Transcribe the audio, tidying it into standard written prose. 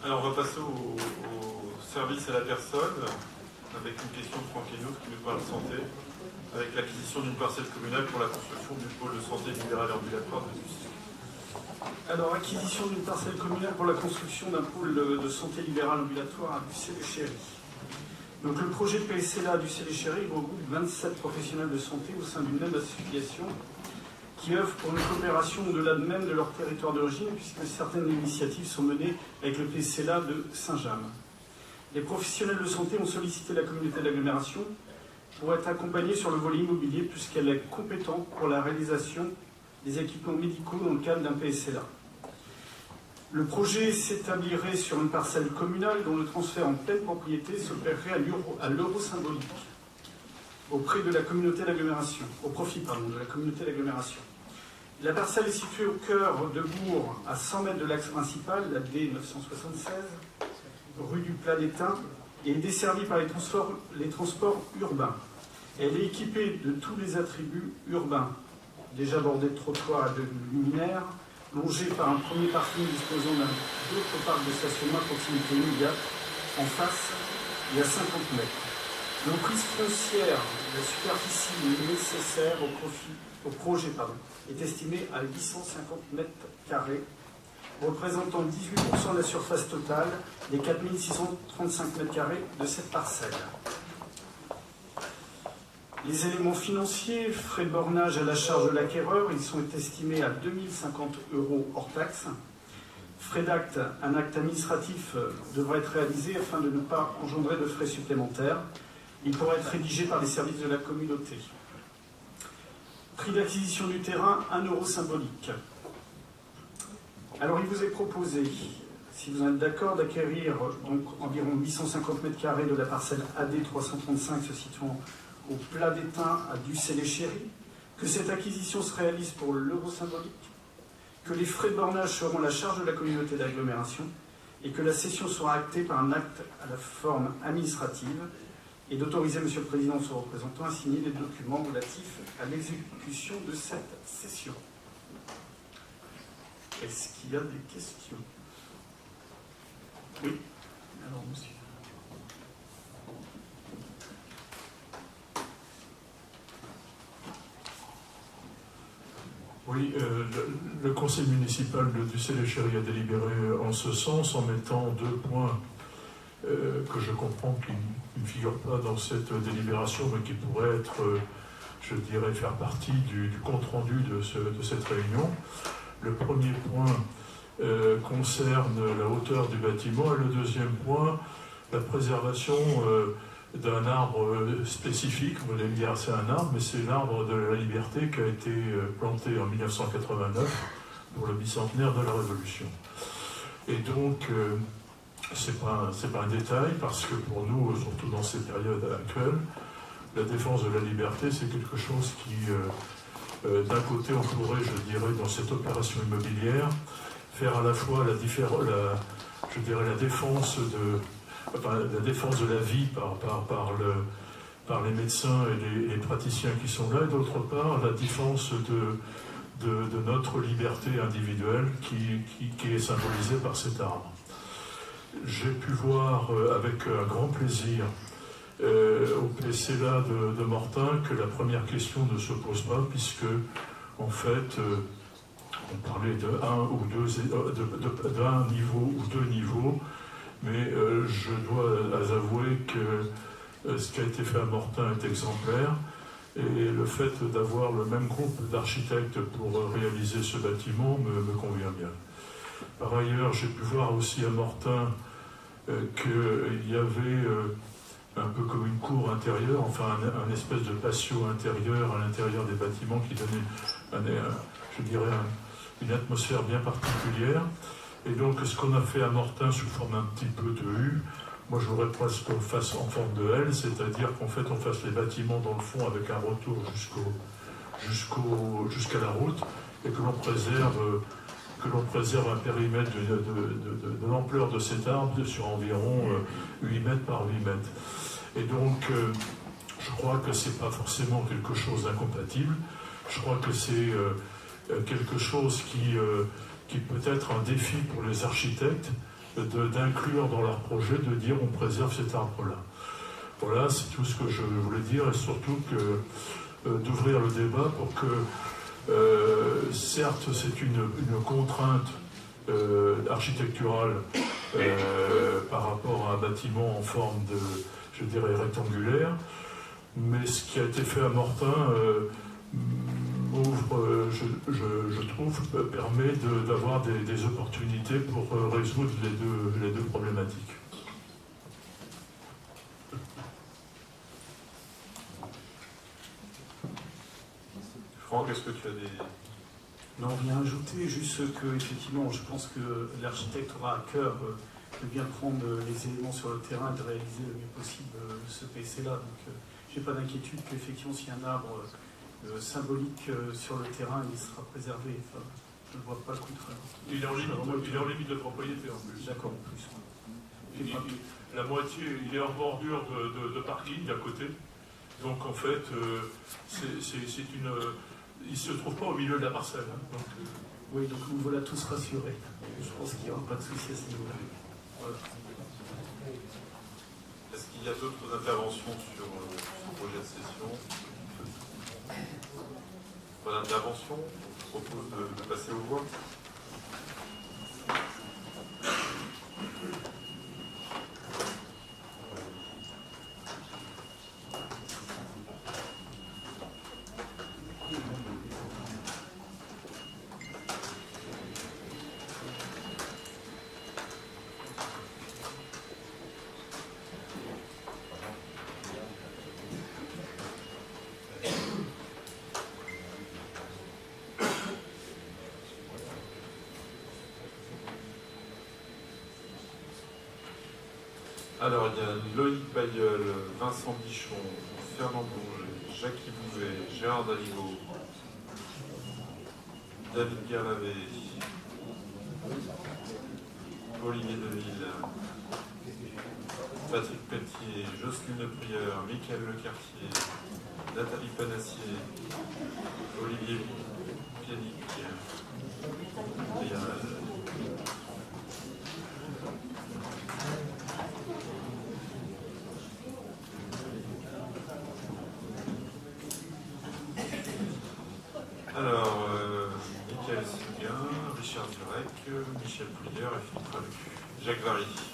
Alors on va passer au service à la personne, avec une question de Franck Hénouf qui nous parle de santé, avec l'acquisition d'une parcelle communale pour la construction du pôle de santé libéral et ambulatoire de Dussé. Alors, acquisition d'une parcelle communale pour la construction d'un pôle de santé libérale ambulatoire à Dussé-les-Chéris. Donc le projet PSLA à Dussé-les-Chéris regroupe 27 professionnels de santé au sein d'une même association qui œuvrent pour une coopération au-delà même de leur territoire d'origine, puisque certaines initiatives sont menées avec le PSLA de Saint-James. Les professionnels de santé ont sollicité la communauté d'agglomération pour être accompagnés sur le volet immobilier, puisqu'elle est compétente pour la réalisation des équipements médicaux dans le cadre d'un PSLA. Le projet s'établirait sur une parcelle communale dont le transfert en pleine propriété s'opérerait à l'euro symbolique auprès de la communauté d'agglomération, au profit de la communauté d'agglomération. La parcelle est située au cœur de Bourg, à 100 mètres de l'axe principal, la D976, rue du Plat d'Étain, et est desservie par les transports urbains. Elle est équipée de tous les attributs urbains, déjà bordée de trottoirs et de luminaires, longée par un premier parking disposant d'autres parcs de stationnement à proximité immédiate, en face, il y a 50 mètres. L'emprise foncière de la superficie nécessaire au projet est estimée à 850 mètres carrés, représentant 18% de la surface totale des 4635 mètres carrés de cette parcelle. Les éléments financiers, frais de bornage à la charge de l'acquéreur, ils sont estimés à 2050 € hors taxe. Frais d'acte, un acte administratif devra être réalisé afin de ne pas engendrer de frais supplémentaires. Il pourra être rédigé par les services de la communauté. Prix d'acquisition du terrain, 1 € symbolique. Alors il vous est proposé, si vous êtes d'accord, d'acquérir donc environ 850 mètres carrés de la parcelle AD 335 se situant au Plat d'Étain à Dussé-les-Chéris, que cette acquisition se réalise pour l'euro symbolique, que les frais de bornage seront à la charge de la communauté d'agglomération et que la cession sera actée par un acte à la forme administrative et d'autoriser M. le Président ou son représentant à signer les documents relatifs à l'exécution de cette cession. Est-ce qu'il y a des questions? Oui. Alors, monsieur. Oui, le conseil municipal de Dussé-les-Chéris a délibéré en ce sens en mettant 2 points que je comprends qui ne figurent pas dans cette délibération, mais qui pourraient être, je dirais, faire partie du compte-rendu de cette réunion. Le premier point concerne la hauteur du bâtiment et le deuxième point, la préservation d'un arbre spécifique. Vous allez me dire, c'est un arbre, mais c'est l'arbre de la liberté qui a été planté en 1989 pour le bicentenaire de la Révolution. Et donc, c'est pas un détail, parce que pour nous, surtout dans ces périodes actuelles, la défense de la liberté, c'est quelque chose qui, d'un côté, on pourrait, je dirais, dans cette opération immobilière, faire à la fois la défense de la vie par les médecins et les praticiens qui sont là, et d'autre part, la défense de notre liberté individuelle qui est symbolisée par cet arbre. J'ai pu voir avec un grand plaisir au PSLA de Mortain que la première question ne se pose pas, puisque en fait on parlait d'un niveau ou 2 niveaux, mais je dois avouer que ce qui a été fait à Mortain est exemplaire, et le fait d'avoir le même groupe d'architectes pour réaliser ce bâtiment me convient bien. Par ailleurs, j'ai pu voir aussi à Mortain qu'il y avait un peu comme une cour intérieure, enfin un espèce de patio intérieur à l'intérieur des bâtiments qui donnait, je dirais, une atmosphère bien particulière. Et donc ce qu'on a fait à Mortain sous forme un petit peu de U, moi je voudrais presque qu'on fasse en forme de L, c'est-à-dire qu'en fait on fasse les bâtiments dans le fond avec un retour jusqu'à la route, et que l'on préserve un périmètre de l'ampleur de cet arbre sur environ 8 mètres par 8 mètres. Et donc, je crois que ce n'est pas forcément quelque chose d'incompatible. Je crois que c'est quelque chose qui peut être un défi pour les architectes, d'inclure dans leur projet, de dire on préserve cet arbre-là. Voilà, c'est tout ce que je voulais dire, et surtout d'ouvrir le débat pour que, certes, c'est une contrainte architecturale par rapport à un bâtiment en forme de, je dirais, rectangulaire, mais ce qui a été fait à Mortain ouvre, je trouve, permet d'avoir des opportunités pour résoudre les deux problématiques. Franck, est-ce que tu as des... Non, rien ajouter, juste que effectivement, je pense que l'architecte aura à cœur de bien prendre les éléments sur le terrain et de réaliser le mieux possible ce PC-là. Donc, j'ai pas d'inquiétude qu'effectivement, s'il y a un arbre symbolique sur le terrain, il sera préservé. Enfin, je ne vois pas le contraire. Il est en limite de propriété en plus. D'accord, en plus. La moitié, il est en bordure de parking à côté. Donc en fait, il ne se trouve pas au milieu de la parcelle. Hein. Donc, oui, donc nous voilà tous rassurés. Je pense qu'il n'y aura pas de souci à ce niveau-là. Voilà. Est-ce qu'il y a d'autres interventions sur ce projet de session? Pas d'intervention? Je propose de passer aux voix. Alors, il y a Loïc Bayeul, Vincent Bichon, Fernand Bourget, Jacques Bouvet, Gérard Daligo, David Guerlavé, Olivier Deville, Patrick Pelletier, Jocelyne Le Prieur, Michael Lecartier, Nathalie Panassier, Olivier Pianic. Alors, Michael Seguin, Richard Durek, Michel Poulier et Philippe Ralu. Jacques Vary.